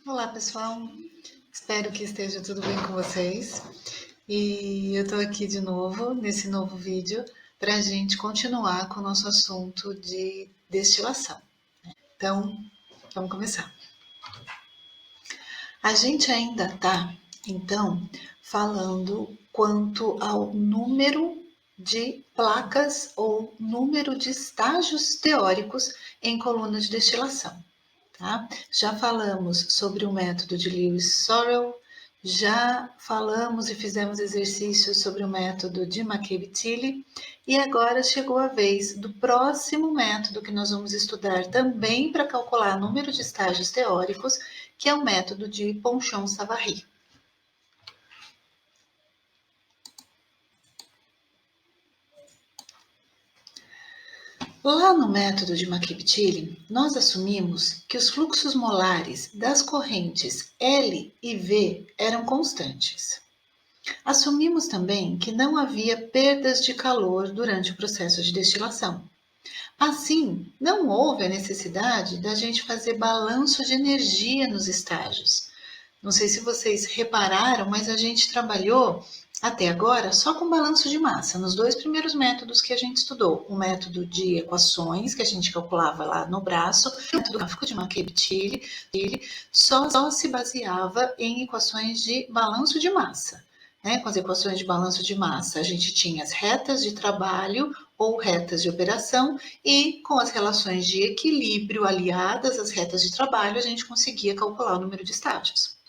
Olá, pessoal. Espero que esteja tudo bem com vocês. E eu tô aqui de novo, nesse novo vídeo, para a gente continuar com o nosso assunto de destilação. Então, vamos começar. A gente ainda tá, então, falando quanto ao número de placas ou número de estágios teóricos em coluna de destilação. Tá? Já falamos sobre o método de Lewis-Sorrell, já falamos e fizemos exercícios sobre o método de McCabe-Tilley e agora chegou a vez do próximo método que nós vamos estudar também para calcular o número de estágios teóricos, que é o método de Ponchon-Savary. Lá no método de McCabe-Tilley, nós assumimos que os fluxos molares das correntes L e V eram constantes. Assumimos também que não havia perdas de calor durante o processo de destilação. Assim, não houve a necessidade da gente fazer balanço de energia nos estágios. Não sei se vocês repararam, mas a gente trabalhou até agora só com balanço de massa, nos dois primeiros métodos que a gente estudou. O método de equações, que a gente calculava lá no braço, e o método gráfico de McCabe-Tilley só se baseava em equações de balanço de massa. Com as equações de balanço de massa, a gente tinha as retas de trabalho ou retas de operação, e com as relações de equilíbrio aliadas às retas de trabalho, a gente conseguia calcular o número de estágios.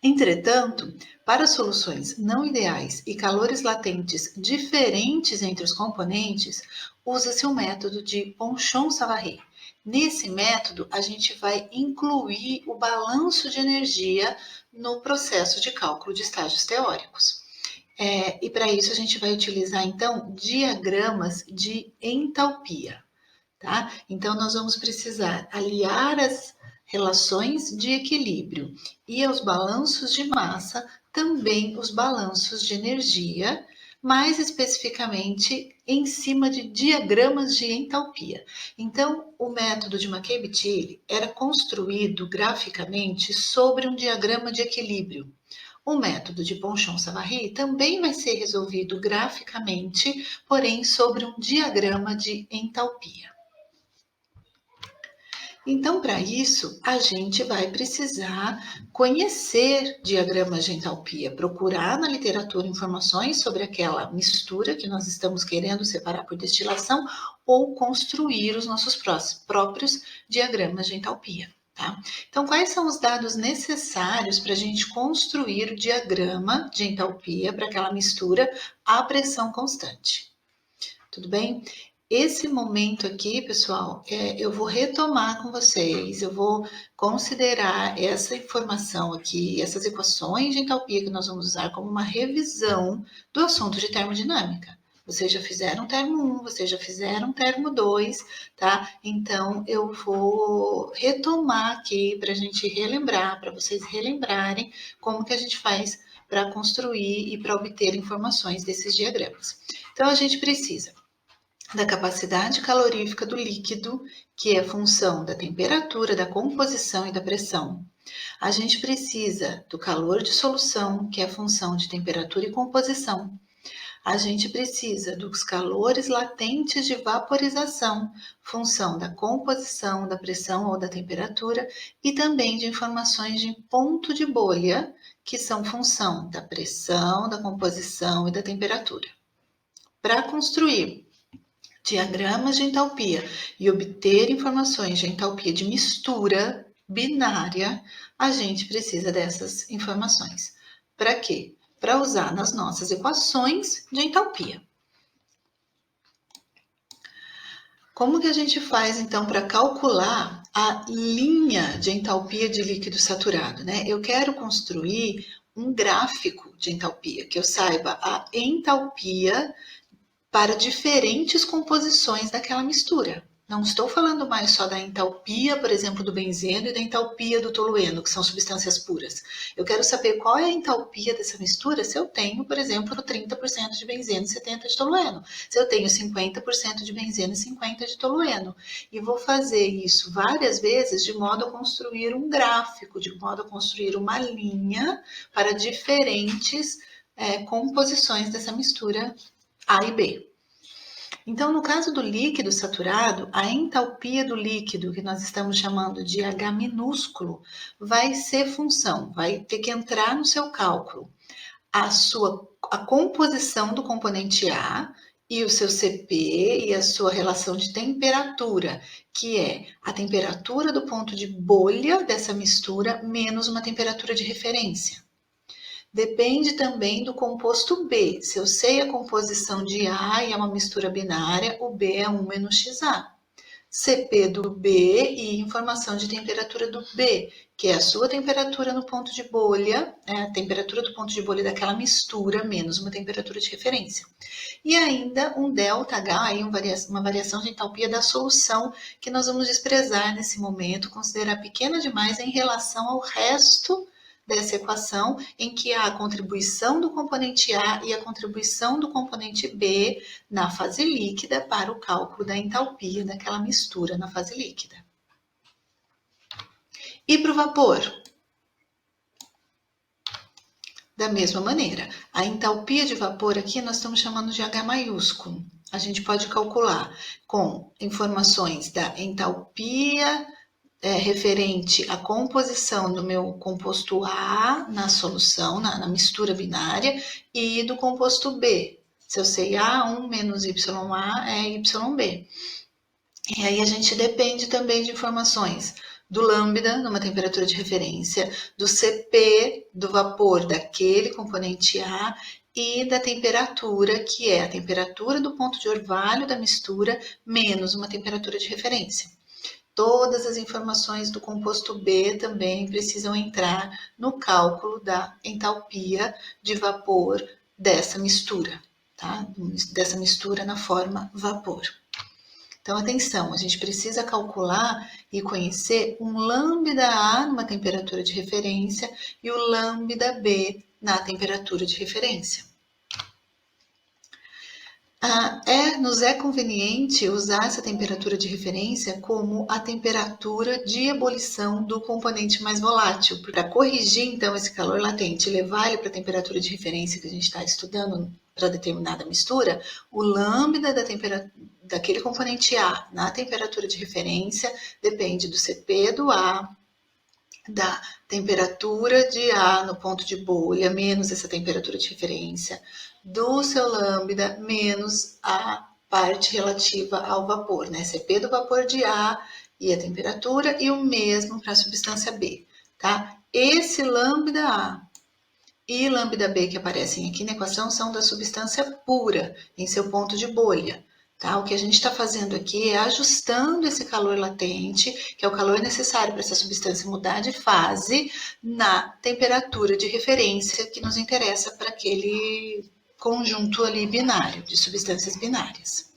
Entretanto, para soluções não ideais e calores latentes diferentes entre os componentes, usa-se o método de Ponchon-Savary. Nesse método, a gente vai incluir o balanço de energia no processo de cálculo de estágios teóricos. E para isso, a gente vai utilizar, então, diagramas de entalpia. Tá? Então, nós vamos precisar aliar as relações de equilíbrio e aos balanços de massa, também os balanços de energia, mais especificamente em cima de diagramas de entalpia. Então, o método de McCabe-Tilley era construído graficamente sobre um diagrama de equilíbrio. O método de Ponchon-Savary também vai ser resolvido graficamente, porém sobre um diagrama de entalpia. Então, para isso, a gente vai precisar conhecer diagramas de entalpia, procurar na literatura informações sobre aquela mistura que nós estamos querendo separar por destilação ou construir os nossos próprios diagramas de entalpia. Tá? Então, quais são os dados necessários para a gente construir o diagrama de entalpia para aquela mistura à pressão constante? Tudo bem? Esse momento aqui, pessoal, eu vou retomar com vocês, eu vou considerar essa informação aqui, essas equações de entalpia que nós vamos usar como uma revisão do assunto de termodinâmica. Vocês já fizeram termo 1, vocês já fizeram termo 2, tá? Então, eu vou retomar aqui para a gente relembrar, para vocês relembrarem como que a gente faz para construir e para obter informações desses diagramas. Então, a gente precisa da capacidade calorífica do líquido, que é função da temperatura, da composição e da pressão. A gente precisa do calor de solução, que é função de temperatura e composição. A gente precisa dos calores latentes de vaporização, função da composição, da pressão ou da temperatura, e também de informações de ponto de bolha, que são função da pressão, da composição e da temperatura. Para construir diagramas de entalpia e obter informações de entalpia de mistura binária, a gente precisa dessas informações. Para quê? Para usar nas nossas equações de entalpia. Como que a gente faz, então, para calcular a linha de entalpia de líquido saturado, né? Eu quero construir um gráfico de entalpia, que eu saiba a entalpia para diferentes composições daquela mistura. Não estou falando mais só da entalpia, por exemplo, do benzeno e da entalpia do tolueno, que são substâncias puras. Eu quero saber qual é a entalpia dessa mistura se eu tenho, por exemplo, 30% de benzeno e 70% de tolueno. Se eu tenho 50% de benzeno e 50% de tolueno. E vou fazer isso várias vezes de modo a construir um gráfico, de modo a construir uma linha para diferentes composições dessa mistura A e B. Então, no caso do líquido saturado, a entalpia do líquido, que nós estamos chamando de H minúsculo, vai ser função, vai ter que entrar no seu cálculo a composição do componente A e o seu CP e a sua relação de temperatura, que é a temperatura do ponto de bolha dessa mistura menos uma temperatura de referência. Depende também do composto B. Se eu sei a composição de A e é uma mistura binária, o B é 1 menos XA. CP do B e informação de temperatura do B, que é a sua temperatura no ponto de bolha, a temperatura do ponto de bolha daquela mistura, menos uma temperatura de referência. E ainda um ΔH, aí uma variação de entalpia da solução, que nós vamos desprezar nesse momento, considerar pequena demais em relação ao resto dessa equação, em que há a contribuição do componente A e a contribuição do componente B na fase líquida para o cálculo da entalpia daquela mistura na fase líquida. E para o vapor? Da mesma maneira, a entalpia de vapor aqui nós estamos chamando de H maiúsculo. A gente pode calcular com informações da entalpia referente à composição do meu composto A na solução, na mistura binária, e do composto B. Se eu sei A1 menos YA é YB. E aí a gente depende também de informações do lambda, numa temperatura de referência, do CP do vapor daquele componente A e da temperatura, que é a temperatura do ponto de orvalho da mistura, menos uma temperatura de referência. Todas as informações do composto B também precisam entrar no cálculo da entalpia de vapor dessa mistura, tá? Dessa mistura na forma vapor. Então, atenção, a gente precisa calcular e conhecer um lambda A numa temperatura de referência e o lambda B na temperatura de referência. Nos é conveniente usar essa temperatura de referência como a temperatura de ebulição do componente mais volátil. Para corrigir, então, esse calor latente e levar ele para a temperatura de referência que a gente está estudando para determinada mistura, o lambda daquele componente A na temperatura de referência depende do CP do A, da temperatura de A no ponto de bolha, menos essa temperatura de referência, do seu lambda, menos a parte relativa ao vapor, né? CP do vapor de A e a temperatura, e o mesmo para a substância B, tá? Esse lambda A e lambda B que aparecem aqui na equação são da substância pura, em seu ponto de bolha. Tá? O que a gente está fazendo aqui é ajustando esse calor latente, que é o calor necessário para essa substância mudar de fase, na temperatura de referência que nos interessa para aquele conjunto ali binário, de substâncias binárias.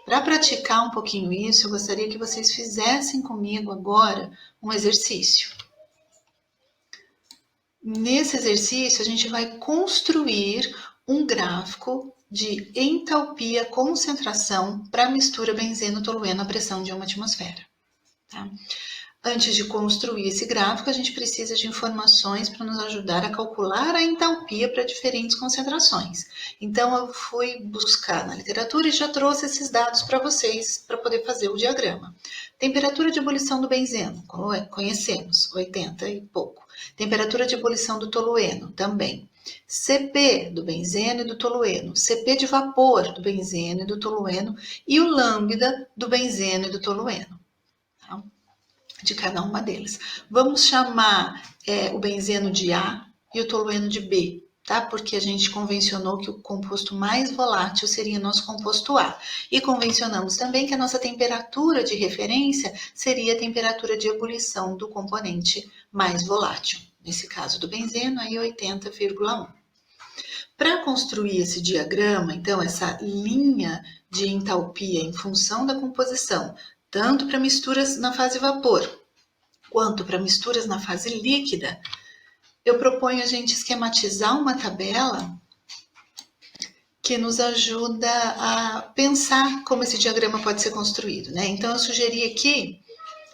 Para praticar um pouquinho isso, eu gostaria que vocês fizessem comigo agora um exercício. Nesse exercício, a gente vai construir um gráfico de entalpia concentração para a mistura benzeno-tolueno à pressão de 1 atmosfera. Tá? Antes de construir esse gráfico, a gente precisa de informações para nos ajudar a calcular a entalpia para diferentes concentrações. Então, eu fui buscar na literatura e já trouxe esses dados para vocês, para poder fazer o diagrama. Temperatura de ebulição do benzeno, conhecemos, 80 e pouco. Temperatura de ebulição do tolueno, também. CP do benzeno e do tolueno, CP de vapor do benzeno e do tolueno e o lambda do benzeno e do tolueno, tá? De cada uma deles. Vamos chamar o benzeno de A e o tolueno de B, tá? Porque a gente convencionou que o composto mais volátil seria nosso composto A. E convencionamos também que a nossa temperatura de referência seria a temperatura de ebulição do componente mais volátil. Nesse caso do benzeno, aí 80,1. Para construir esse diagrama, então, essa linha de entalpia em função da composição, tanto para misturas na fase vapor, quanto para misturas na fase líquida, eu proponho a gente esquematizar uma tabela que nos ajuda a pensar como esse diagrama pode ser construído, né? Então, eu sugeri aqui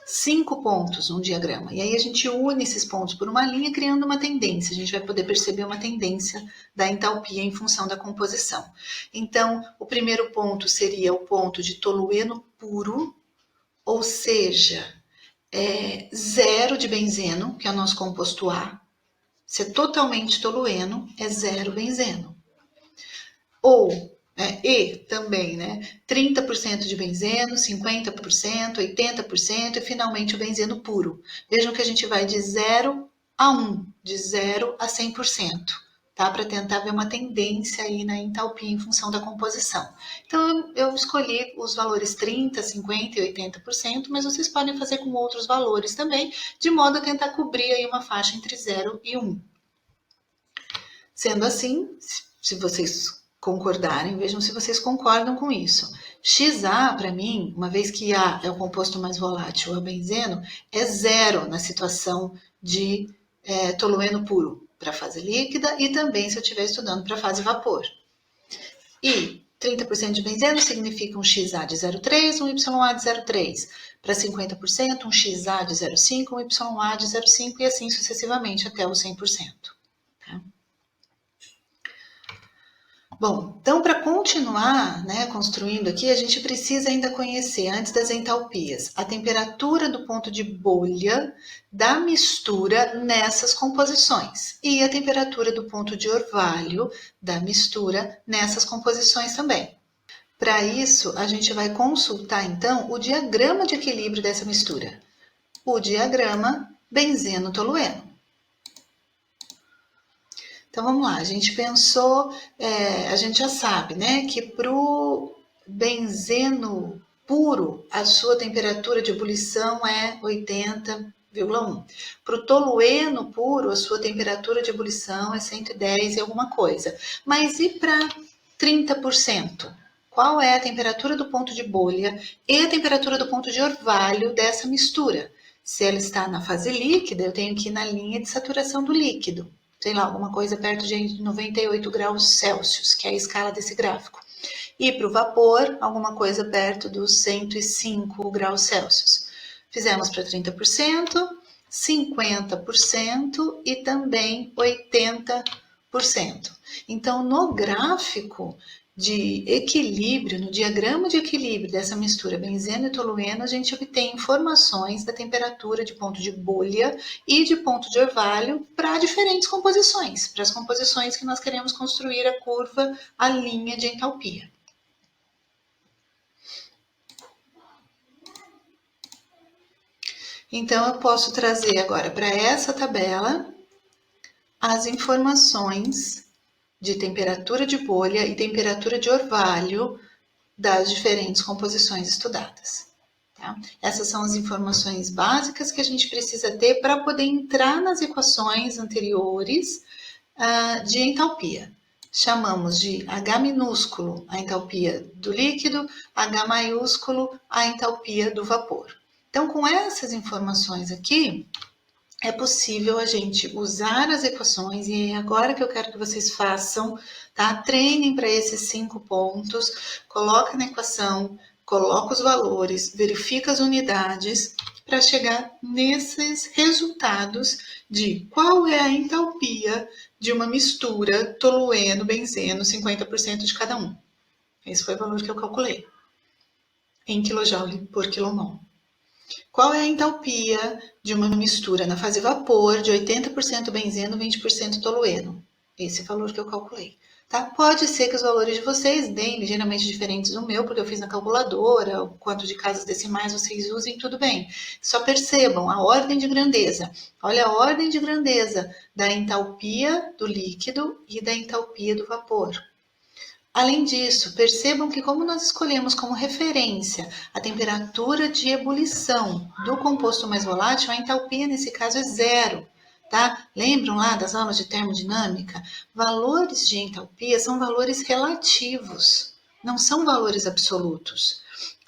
5 pontos num diagrama. E aí a gente une esses pontos por uma linha, criando uma tendência. A gente vai poder perceber uma tendência da entalpia em função da composição. Então, o primeiro ponto seria o ponto de tolueno puro, ou seja, zero de benzeno, que é o nosso composto A. Se é totalmente tolueno, é zero benzeno. Ou, e também, 30% de benzeno, 50%, 80% e finalmente o benzeno puro. Vejam que a gente vai de 0 a 1, de 0 a 100%, tá? Para tentar ver uma tendência aí na entalpia em função da composição. Então, eu escolhi os valores 30%, 50% e 80%, mas vocês podem fazer com outros valores também, de modo a tentar cobrir aí uma faixa entre 0 e 1. Sendo assim, se vocês concordarem, vejam se vocês concordam com isso. XA, para mim, uma vez que A é o composto mais volátil, é o benzeno, é zero na situação de tolueno puro para a fase líquida e também se eu estiver estudando para a fase vapor. E 30% de benzeno significa um XA de 0,3, um YA de 0,3. Para 50%, um XA de 0,5, um YA de 0,5 e assim sucessivamente até o 100%. Tá? Bom, então para continuar construindo aqui, a gente precisa ainda conhecer, antes das entalpias, a temperatura do ponto de bolha da mistura nessas composições e a temperatura do ponto de orvalho da mistura nessas composições também. Para isso, a gente vai consultar então o diagrama de equilíbrio dessa mistura, o diagrama benzeno-tolueno. Então vamos lá, a gente pensou, a gente já sabe, que para o benzeno puro, a sua temperatura de ebulição é 80,1. Para o tolueno puro, a sua temperatura de ebulição é 110 e alguma coisa. Mas e para 30%? Qual é a temperatura do ponto de bolha e a temperatura do ponto de orvalho dessa mistura? Se ela está na fase líquida, eu tenho que ir na linha de saturação do líquido. Sei lá, alguma coisa perto de 98 graus Celsius, que é a escala desse gráfico. E para o vapor, alguma coisa perto dos 105 graus Celsius. Fizemos para 30%, 50% e também 80%. Então, no gráfico de equilíbrio, no diagrama de equilíbrio dessa mistura benzeno e tolueno, a gente obtém informações da temperatura de ponto de bolha e de ponto de orvalho para diferentes composições, para as composições que nós queremos construir a curva, a linha de entalpia. Então, eu posso trazer agora para essa tabela as informações de temperatura de bolha e temperatura de orvalho das diferentes composições estudadas. Tá? Essas são as informações básicas que a gente precisa ter para poder entrar nas equações anteriores de entalpia. Chamamos de H minúsculo a entalpia do líquido, H maiúsculo a entalpia do vapor. Então, com essas informações aqui, é possível a gente usar as equações, e é agora que eu quero que vocês façam, tá? Treinem para esses 5 pontos, coloca na equação, coloca os valores, verifica as unidades, para chegar nesses resultados de qual é a entalpia de uma mistura tolueno, benzeno, 50% de cada um. Esse foi o valor que eu calculei, em kJ por quilomol. Qual é a entalpia de uma mistura na fase vapor de 80% benzeno, 20% tolueno? Esse valor que eu calculei. Tá? Pode ser que os valores de vocês deem ligeiramente diferentes do meu, porque eu fiz na calculadora, o quanto de casas decimais vocês usem, tudo bem. Só percebam a ordem de grandeza. Olha a ordem de grandeza da entalpia do líquido e da entalpia do vapor. Além disso, percebam que como nós escolhemos como referência a temperatura de ebulição do composto mais volátil, a entalpia nesse caso é zero, tá? Lembram lá das aulas de termodinâmica? Valores de entalpia são valores relativos, não são valores absolutos.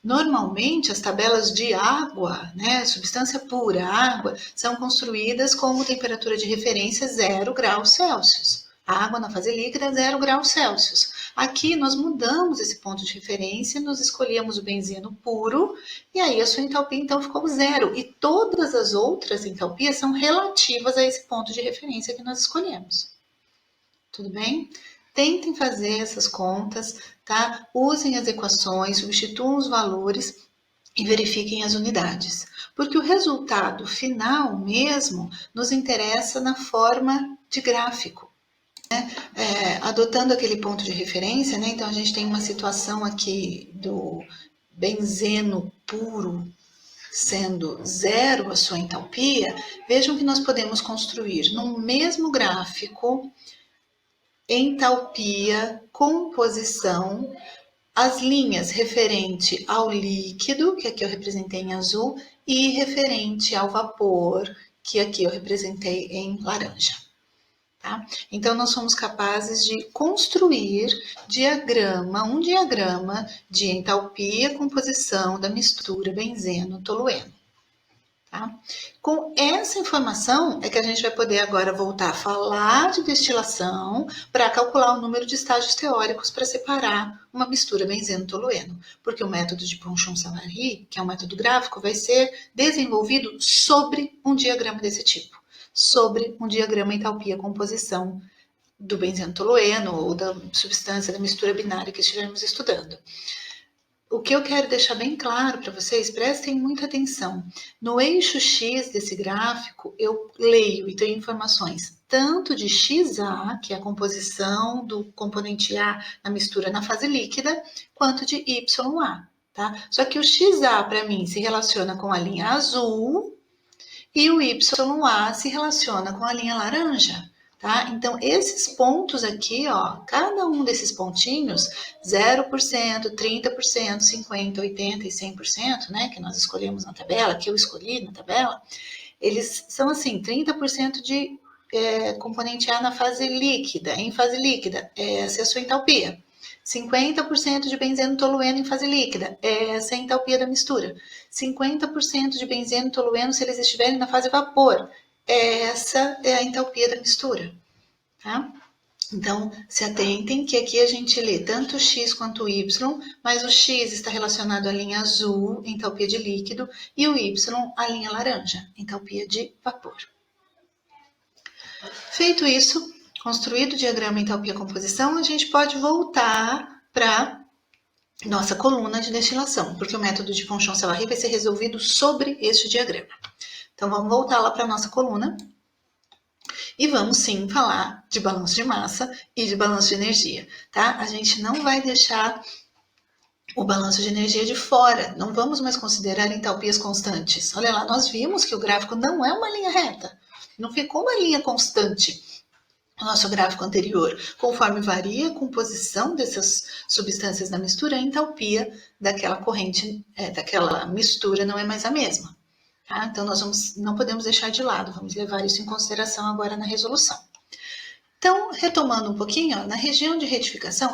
Normalmente, as tabelas de água, né, substância pura, água, são construídas como temperatura de referência 0 graus Celsius. A água na fase líquida é 0 graus Celsius. Aqui nós mudamos esse ponto de referência, nós escolhemos o benzeno puro, e aí a sua entalpia então ficou 0. E todas as outras entalpias são relativas a esse ponto de referência que nós escolhemos. Tudo bem? Tentem fazer essas contas, tá? Usem as equações, substituam os valores e verifiquem as unidades. Porque o resultado final mesmo nos interessa na forma de gráfico. Né? Adotando aquele ponto de referência, né? Então a gente tem uma situação aqui do benzeno puro sendo 0 a sua entalpia. Vejam que nós podemos construir no mesmo gráfico entalpia, composição, as linhas referente ao líquido, que aqui eu representei em azul, e referente ao vapor, que aqui eu representei em laranja. Tá? Então, nós somos capazes de construir um diagrama de entalpia, composição da mistura benzeno-tolueno. Tá? Com essa informação é que a gente vai poder agora voltar a falar de destilação para calcular o número de estágios teóricos para separar uma mistura benzeno-tolueno, porque o método de Ponchon-Savary, que é um método gráfico, vai ser desenvolvido sobre um diagrama desse tipo, sobre um diagrama entalpia-composição do benzeno-tolueno ou da substância da mistura binária que estivermos estudando. O que eu quero deixar bem claro para vocês, prestem muita atenção. No eixo X desse gráfico, eu leio e tenho informações tanto de XA, que é a composição do componente A na mistura na fase líquida, quanto de YA. Tá? Só que o XA, para mim, se relaciona com a linha azul e o YA se relaciona com a linha laranja. Tá? Então, esses pontos aqui, ó, cada um desses pontinhos, 0%, 30%, 50%, 80% e 100%, né, que nós escolhemos na tabela, que eu escolhi na tabela, eles são assim, 30% de componente A na fase líquida. Em fase líquida, essa é a sua entalpia. 50% de benzeno-tolueno em fase líquida, essa é a entalpia da mistura. 50% de benzeno-tolueno se eles estiverem na fase vapor, essa é a entalpia da mistura, tá? Então, se atentem que aqui a gente lê tanto o X quanto o Y, mas o X está relacionado à linha azul, entalpia de líquido, e o Y à linha laranja, entalpia de vapor. Feito isso, construído o diagrama entalpia-composição, a gente pode voltar para nossa coluna de destilação, porque o método de Ponchon-Savary vai ser resolvido sobre este diagrama. Então, vamos voltar lá para a nossa coluna e vamos sim falar de balanço de massa e de balanço de energia, tá? A gente não vai deixar o balanço de energia de fora, não vamos mais considerar entalpias constantes. Olha lá, nós vimos que o gráfico não é uma linha reta, não ficou uma linha constante no nosso gráfico anterior. Conforme varia a composição dessas substâncias na mistura, a entalpia daquela corrente, daquela mistura não é mais a mesma. Tá? Então, nós não podemos deixar de lado, vamos levar isso em consideração agora na resolução. Então, retomando um pouquinho, ó, na região de retificação,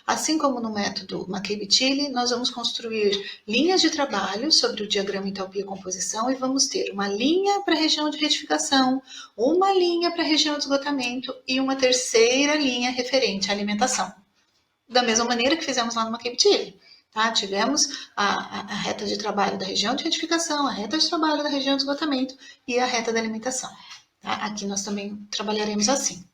assim como no método McCabe-Thiele, nós vamos construir linhas de trabalho sobre o diagrama entalpia-composição e vamos ter uma linha para a região de retificação, uma linha para a região de esgotamento e uma terceira linha referente à alimentação. Da mesma maneira que fizemos lá no McCabe-Thiele. Tá? Tivemos a reta de trabalho da região de retificação, a reta de trabalho da região de esgotamento e a reta da alimentação. Tá? Aqui nós também trabalharemos assim.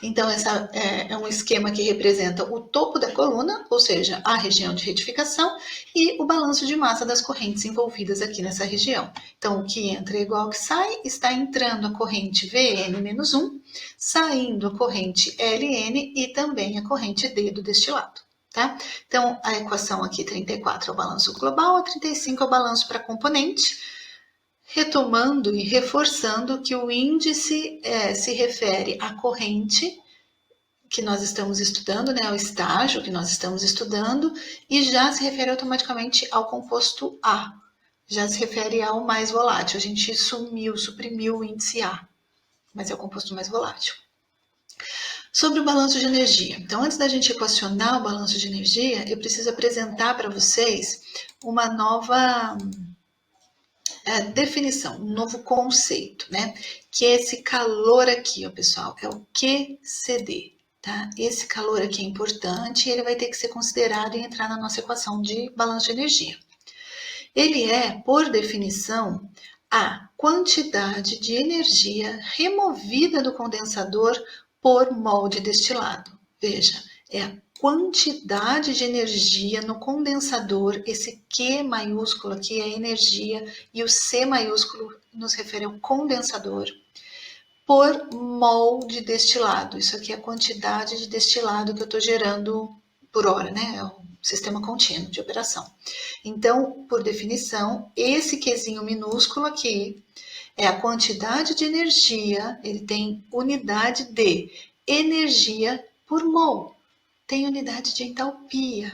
Então, essa é um esquema que representa o topo da coluna, ou seja, a região de retificação, e o balanço de massa das correntes envolvidas aqui nessa região. Então, o que entra é igual ao que sai, está entrando a corrente Vn-1, saindo a corrente Ln e também a corrente D do destilado. Tá? Então, a equação aqui, 34 é o balanço global, a 35 é o balanço para componente, retomando e reforçando que o índice se refere à corrente que nós estamos estudando, né, ao estágio que nós estamos estudando, e já se refere automaticamente ao composto A, já se refere ao mais volátil. A gente suprimiu o índice A, mas é o composto mais volátil. Sobre o balanço de energia. Então, antes da gente equacionar o balanço de energia, eu preciso apresentar para vocês uma nova definição, um novo conceito, né? Que é esse calor aqui, ó, pessoal, é o QCD, tá? Esse calor aqui é importante e ele vai ter que ser considerado e entrar na nossa equação de balanço de energia. Ele é, por definição, a quantidade de energia removida do condensador por mol de destilado. Veja, é a quantidade de energia no condensador, esse Q maiúsculo aqui é a energia e o C maiúsculo nos refere ao condensador, por mol de destilado. Isso aqui é a quantidade de destilado que eu estou gerando por hora, né? É o sistema contínuo de operação. Então, por definição, esse Qzinho minúsculo aqui é a quantidade de energia, ele tem unidade de energia por mol. Tem unidade de entalpia,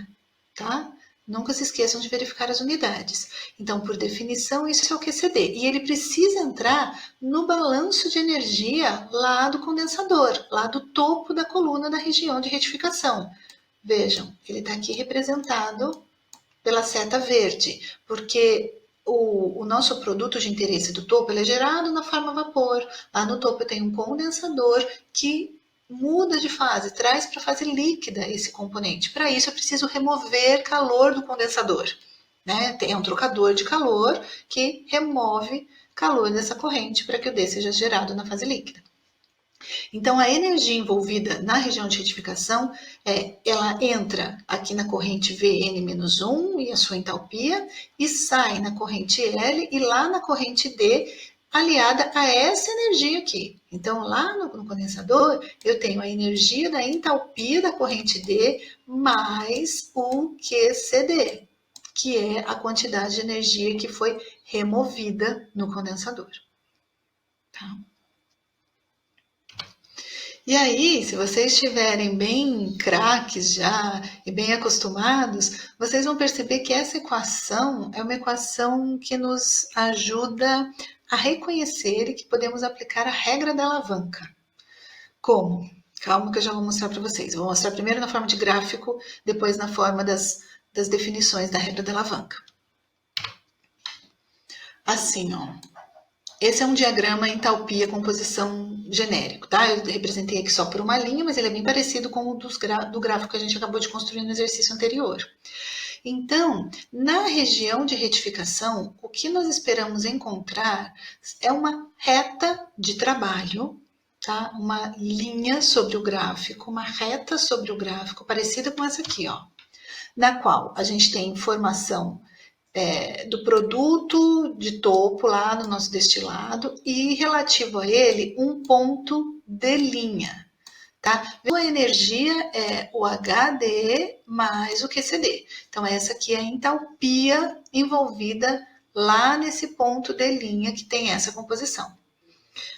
tá? Nunca se esqueçam de verificar as unidades. Então, por definição, isso é o QCD. E ele precisa entrar no balanço de energia lá do condensador, lá do topo da coluna da região de retificação. Vejam, ele está aqui representado pela seta verde, porque o nosso produto de interesse do topo ele é gerado na forma a vapor. Lá no topo tem um condensador que muda de fase, traz para a fase líquida esse componente. Para isso, eu preciso remover calor do condensador. Né? Tem um trocador de calor que remove calor dessa corrente para que o D seja gerado na fase líquida. Então, a energia envolvida na região de retificação, ela entra aqui na corrente Vn-1 e a sua entalpia, e sai na corrente L e lá na corrente D, aliada a essa energia aqui. Então, lá no condensador, eu tenho a energia da entalpia da corrente D mais o QCD, que é a quantidade de energia que foi removida no condensador. Tá? E aí, se vocês estiverem bem craques já e bem acostumados, vocês vão perceber que essa equação é uma equação que nos ajuda a reconhecer e que podemos aplicar a regra da alavanca. Como? Calma que eu já vou mostrar para vocês. Vou mostrar primeiro na forma de gráfico, depois na forma das definições da regra da alavanca. Assim, ó. Esse é um diagrama entalpia composição genérico, tá? Eu representei aqui só por uma linha, mas ele é bem parecido com o do gráfico que a gente acabou de construir no exercício anterior. Então, na região de retificação, o que nós esperamos encontrar é uma reta de trabalho, tá? Uma linha sobre o gráfico, uma reta sobre o gráfico, parecida com essa aqui, ó, na qual a gente tem informação do produto de topo lá no nosso destilado e relativo a ele um ponto de linha, tá? A energia é o HDE mais o QCD. Então, essa aqui é a entalpia envolvida lá nesse ponto de linha que tem essa composição.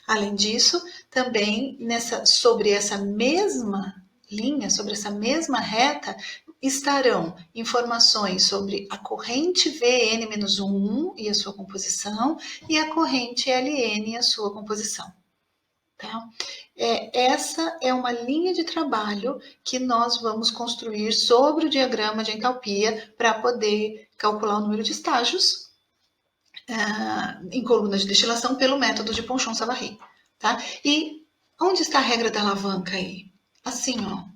Além disso, também sobre essa mesma linha, sobre essa mesma reta, estarão informações sobre a corrente Vn-1 e a sua composição e a corrente Ln e a sua composição. Tá? Essa é uma linha de trabalho que nós vamos construir sobre o diagrama de entalpia para poder calcular o número de estágios em coluna de destilação pelo método de Ponchon-Savary. Tá? E onde está a regra da alavanca aí? Assim, ó.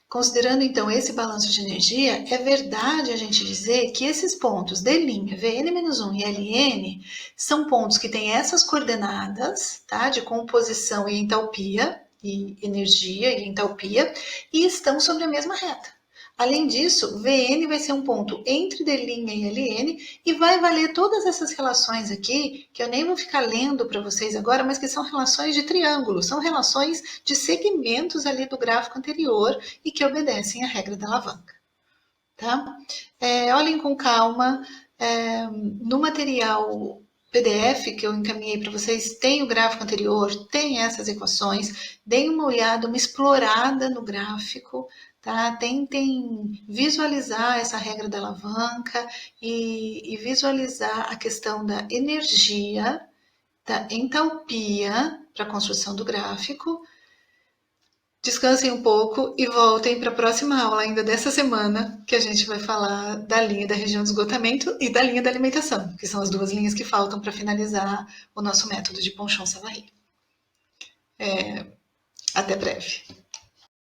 Considerando, então, esse balanço de energia, é verdade a gente dizer que esses pontos de linha, Vn-1 e Ln, são pontos que têm essas coordenadas, tá? De composição e entalpia, e energia e entalpia, e estão sobre a mesma reta. Além disso, Vn vai ser um ponto entre D' e Ln e vai valer todas essas relações aqui, que eu nem vou ficar lendo para vocês agora, mas que são relações de triângulo, são relações de segmentos ali do gráfico anterior e que obedecem à regra da alavanca. Tá? Olhem com calma, no material PDF que eu encaminhei para vocês, tem o gráfico anterior, tem essas equações, deem uma olhada, uma explorada no gráfico, tá? Tentem visualizar essa regra da alavanca e visualizar a questão da energia, da entalpia para a construção do gráfico, Descansem um pouco e voltem para a próxima aula ainda dessa semana, que a gente vai falar da linha da região de esgotamento e da linha da alimentação, que são as duas linhas que faltam para finalizar o nosso método de Ponchon-Savary. Até breve.